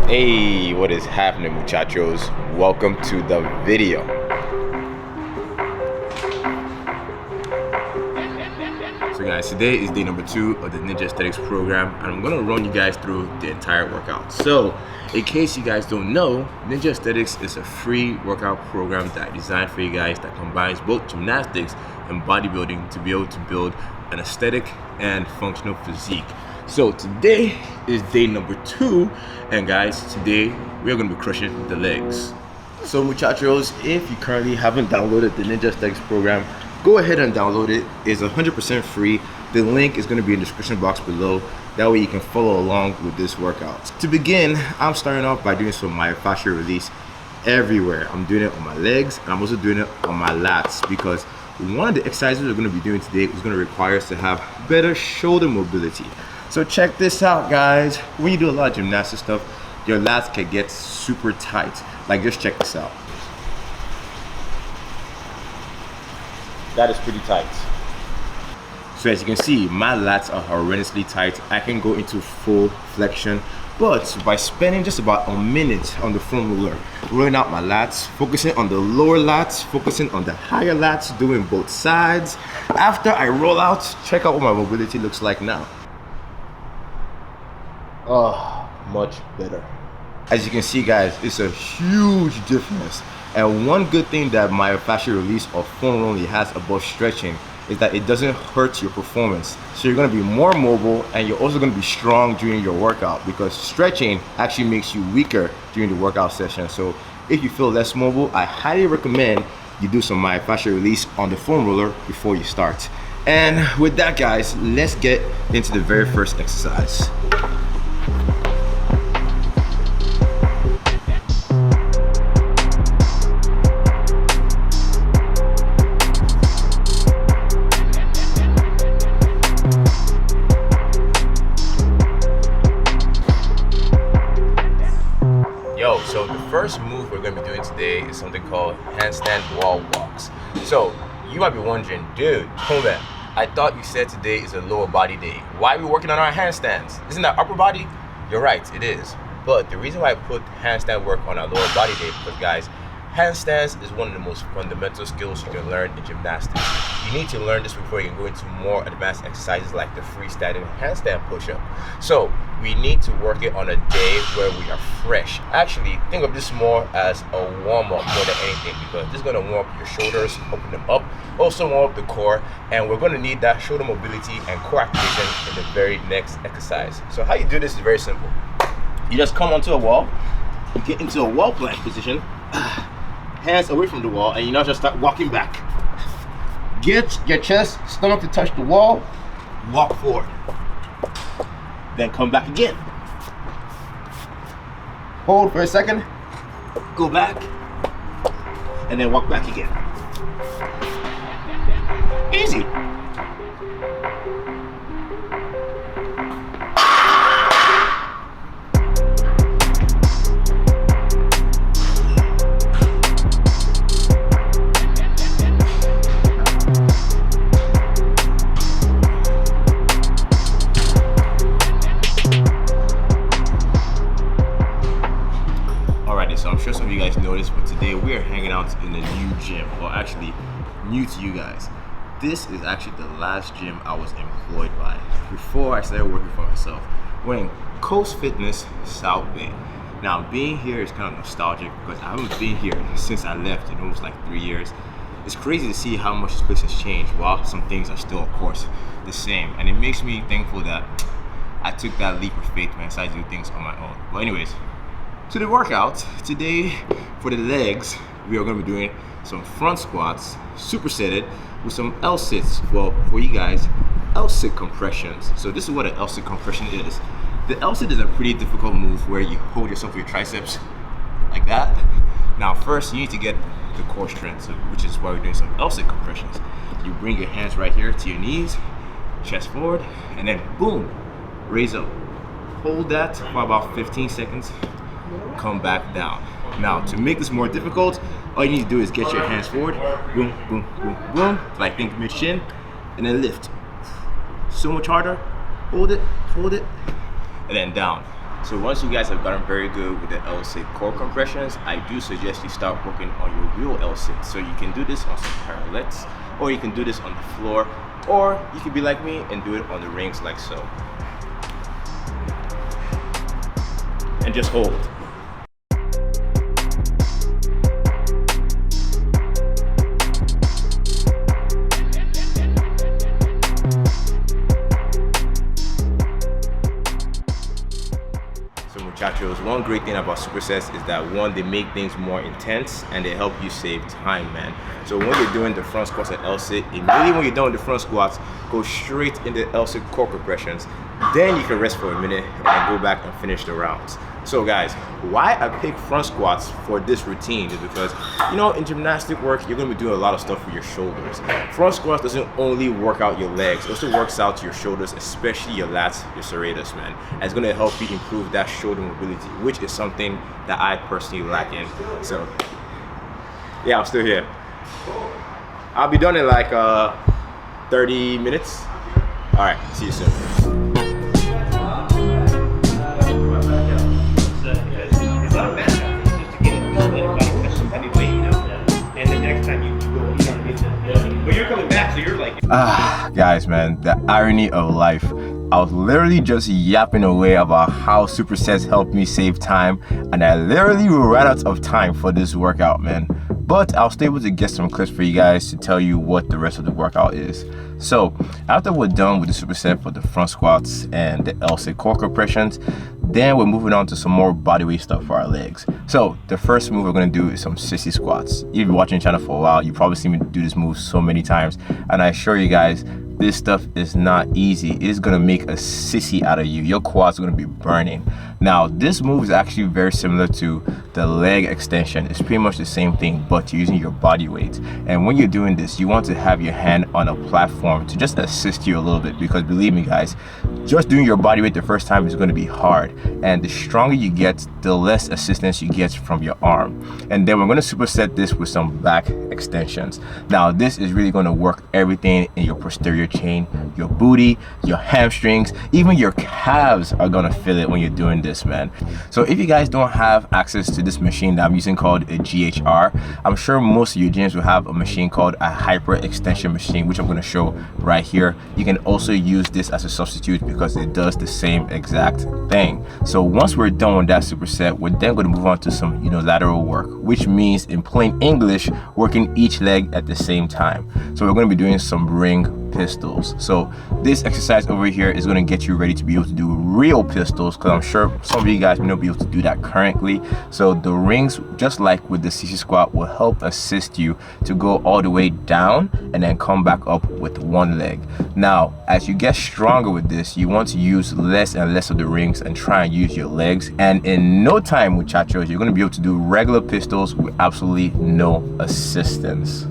Hey, what is happening, muchachos? Welcome to the video. So guys, today is day number 2 of the Ninja Aesthetics program, and I'm gonna run you guys through the entire workout. So, in case you guys don't know, Ninja Aesthetics is a free workout program that I designed for you guys that combines both gymnastics and bodybuilding to be able to build an aesthetic and functional physique. So today is day number 2, and guys, today we are going to be crushing the legs. So muchachos, if you currently haven't downloaded the Ninja Aesthetics program, go ahead and download it. It's 100% free. The link is going to be in the description box below. That way you can follow along with this workout. To begin, I'm starting off by doing some myofascial release everywhere. I'm doing it on my legs, and I'm also doing it on my lats, because one of the exercises we're going to be doing today is going to require us to have better shoulder mobility. So check this out, guys. When you do a lot of gymnastics stuff, your lats can get super tight. Like, just check this out. That is pretty tight. So as you can see, my lats are horrendously tight. I can go into full flexion, but by spending just about a minute on the foam roller, rolling out my lats, focusing on the lower lats, focusing on the higher lats, doing both sides. After I roll out, check out what my mobility looks like now. Oh, much better. As you can see, guys, it's a huge difference. And one good thing that myofascial release or foam rolling has above stretching is that it doesn't hurt your performance. So you're gonna be more mobile, and you're also gonna be strong during your workout, because stretching actually makes you weaker during the workout session. So if you feel less mobile, I highly recommend you do some myofascial release on the foam roller before you start. And with that, guys, let's get into the very first exercise. So the first move we're going to be doing today is something called handstand wall walks. So you might be wondering, dude, hold on, I thought you said today is a lower body day. Why are we working on our handstands? Isn't that upper body? You're right, it is. But the reason why I put handstand work on our lower body day is because, guys, handstands is one of the most fundamental skills you can learn in gymnastics. You need to learn this before you can go into more advanced exercises like the freestanding handstand push-up. So we need to work it on a day where we are fresh. Actually, think of this more as a warm-up more than anything, because this is going to warm up your shoulders, open them up, also warm up the core, and we're going to need that shoulder mobility and core activation in the very next exercise. So how you do this is very simple. You just come onto a wall, you get into a wall plank position, hands away from the wall, and you now just start walking back. Get your chest, stomach to touch the wall, walk forward. Then come back again. Hold for a second, go back, and then walk back again. Easy. So I'm sure some of you guys noticed, but today we are hanging out in a new gym, or actually new to you guys. This is actually the last gym I was employed by before I started working for myself. We're in Coast Fitness, South Bay. Now being here is kind of nostalgic because I haven't been here since I left in almost like 3 years. It's crazy to see how much this place has changed, while some things are still, of course, the same. And it makes me thankful that I took that leap of faith when I decided to do things on my own. But anyways, to the workout, today for the legs, we are going to be doing some front squats, supersetted, with some L-sits. Well, for you guys, L-sit compressions. So this is what an L-sit compression is. The L-sit is a pretty difficult move where you hold yourself with your triceps like that. Now first, you need to get the core strength, which is why we're doing some L-sit compressions. You bring your hands right here to your knees, chest forward, and then boom, raise up. Hold that for about 15 seconds. Come back down. Now to make this more difficult, all you need to do is get your hands forward, boom, boom, boom, boom, like think mid-shin, and then lift. So much harder. Hold it, and then down. So once you guys have gotten very good with the L-sit core compressions, I do suggest you start working on your real L-sit. So you can do this on some parallettes, or you can do this on the floor, or you can be like me and do it on the rings like so. And just hold. So muchachos, one great thing about supersets is that one, they make things more intense and they help you save time, man. So when you're doing the front squats at L-sit, immediately when you're done with the front squats, go straight into L-sit core compressions. Then you can rest for a minute and then go back and finish the rounds. So guys, why I pick front squats for this routine is because, you know, in gymnastic work, you're gonna be doing a lot of stuff for your shoulders. Front squats doesn't only work out your legs, it also works out your shoulders, especially your lats, your serratus, man. And it's gonna help you improve that shoulder mobility, which is something that I personally lack in. So, yeah, I'm still here. I'll be done in like 30 minutes. All right, see you soon. Guys, man, the irony of life. I was literally just yapping away about how supersets helped me save time, and I literally ran out of time for this workout, man. But I was able to get some clips for you guys to tell you what the rest of the workout is. So after we're done with the superset for the front squats and the L-sit core compressions, then we're moving on to some more bodyweight stuff for our legs. So the first move we're going to do is some sissy squats. If you've been watching the channel for a while, you've probably seen me do this move so many times, and I assure you guys, this stuff is not easy. It is gonna make a sissy out of you. Your quads are gonna be burning. Now, this move is actually very similar to the leg extension. It's pretty much the same thing, but you're using your body weight. And when you're doing this, you want to have your hand on a platform to just assist you a little bit, because believe me guys, just doing your body weight the first time is gonna be hard. And the stronger you get, the less assistance you get from your arm. And then we're gonna superset this with some back extensions. Now, this is really gonna work everything in your posterior chain, your booty, your hamstrings, even your calves are gonna feel it when you're doing this, man. So if you guys don't have access to this machine that I'm using called a GHR, I'm sure most of your gyms will have a machine called a hyper extension machine, which I'm going to show right here. You can also use this as a substitute because it does the same exact thing. So once we're done with that superset, we're then going to move on to some unilateral work, which means in plain English, working each leg at the same time. So we're going to be doing some ring pistols. So this exercise over here is going to get you ready to be able to do real pistols, because I'm sure some of you guys may not be able to do that currently. So the rings, just like with the Sissy squat, will help assist you to go all the way down and then come back up with one leg. Now, as you get stronger with this, you want to use less and less of the rings and try and use your legs. And in no time, muchachos, you're going to be able to do regular pistols with absolutely no assistance.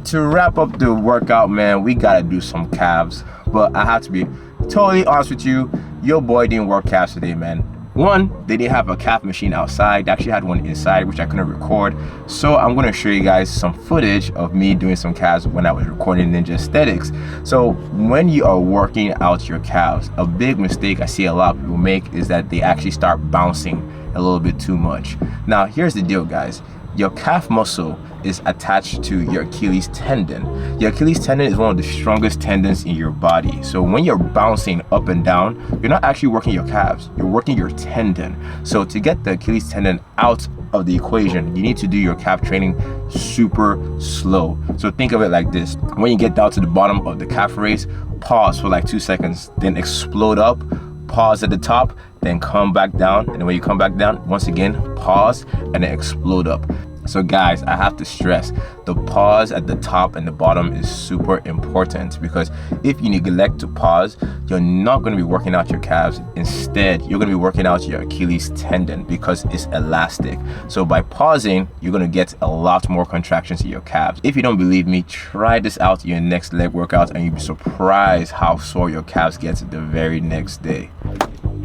To wrap up the workout, man, we gotta do some calves. But I have to be totally honest with you, your boy didn't work calves today, man. One, they didn't have a calf machine outside. They actually had one inside, which I couldn't record. So I'm gonna show you guys some footage of me doing some calves when I was recording Ninja Aesthetics. So when you are working out your calves, a big mistake I see a lot of people make is that they actually start bouncing a little bit too much. Now, here's the deal, guys. Your calf muscle is attached to your Achilles tendon. Your Achilles tendon is one of the strongest tendons in your body. So when you're bouncing up and down, you're not actually working your calves, you're working your tendon. So to get the Achilles tendon out of the equation, you need to do your calf training super slow. So think of it like this. When you get down to the bottom of the calf raise, pause for like 2 seconds, then explode up, pause at the top, then come back down, and when you come back down, once again, pause and then explode up. So guys, I have to stress, the pause at the top and the bottom is super important, because if you neglect to pause, you're not going to be working out your calves. Instead, you're going to be working out your Achilles tendon because it's elastic. So by pausing, you're going to get a lot more contractions in your calves. If you don't believe me, try this out in your next leg workout and you'll be surprised how sore your calves get the very next day.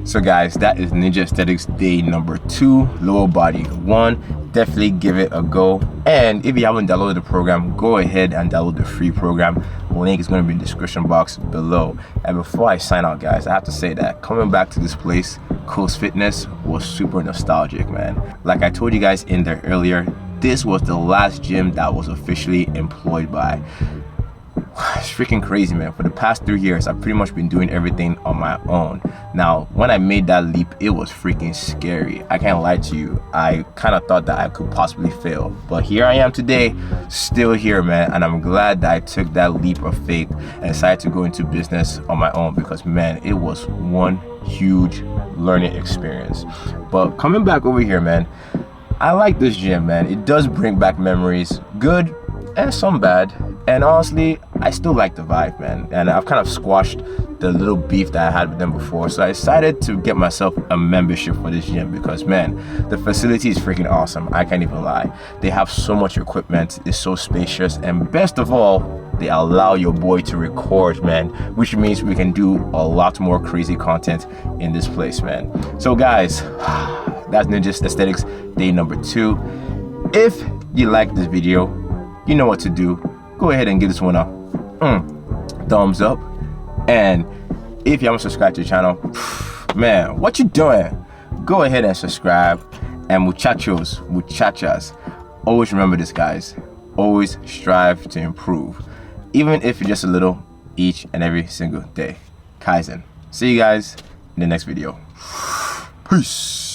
So guys, that is Ninja Aesthetics day number 2, lower body 1. Definitely give it a go. And if you haven't downloaded the program, go ahead and download the free program. Link is going to be in the description box below. And before I sign out, guys, I have to say that coming back to this place Coast Fitness was super nostalgic, man. Like I told you guys in there earlier, this was the last gym that was officially employed by. It's freaking crazy, man. For the past 3 years, I've pretty much been doing everything on my own. Now, when I made that leap, it was freaking scary. I can't lie to you. I kind of thought that I could possibly fail. But here I am today, still here, man. And I'm glad that I took that leap of faith and decided to go into business on my own because, man, it was one huge learning experience. But coming back over here, man, I like this gym, man. It does bring back memories, good and some bad. And honestly, I still like the vibe, man. And I've kind of squashed the little beef that I had with them before. So I decided to get myself a membership for this gym because, man, the facility is freaking awesome. I can't even lie. They have so much equipment. It's so spacious. And best of all, they allow your boy to record, man, which means we can do a lot more crazy content in this place, man. So guys, that's Ninja Aesthetics day number 2. If you like this video, you know what to do. Go ahead and give this one a thumbs up. And if you haven't subscribed to the channel, man, what you doing? Go ahead and subscribe. And muchachos, muchachas, always remember this, guys. Always strive to improve, even if it's just a little, each and every single day. Kaizen. See you guys in the next video. Peace.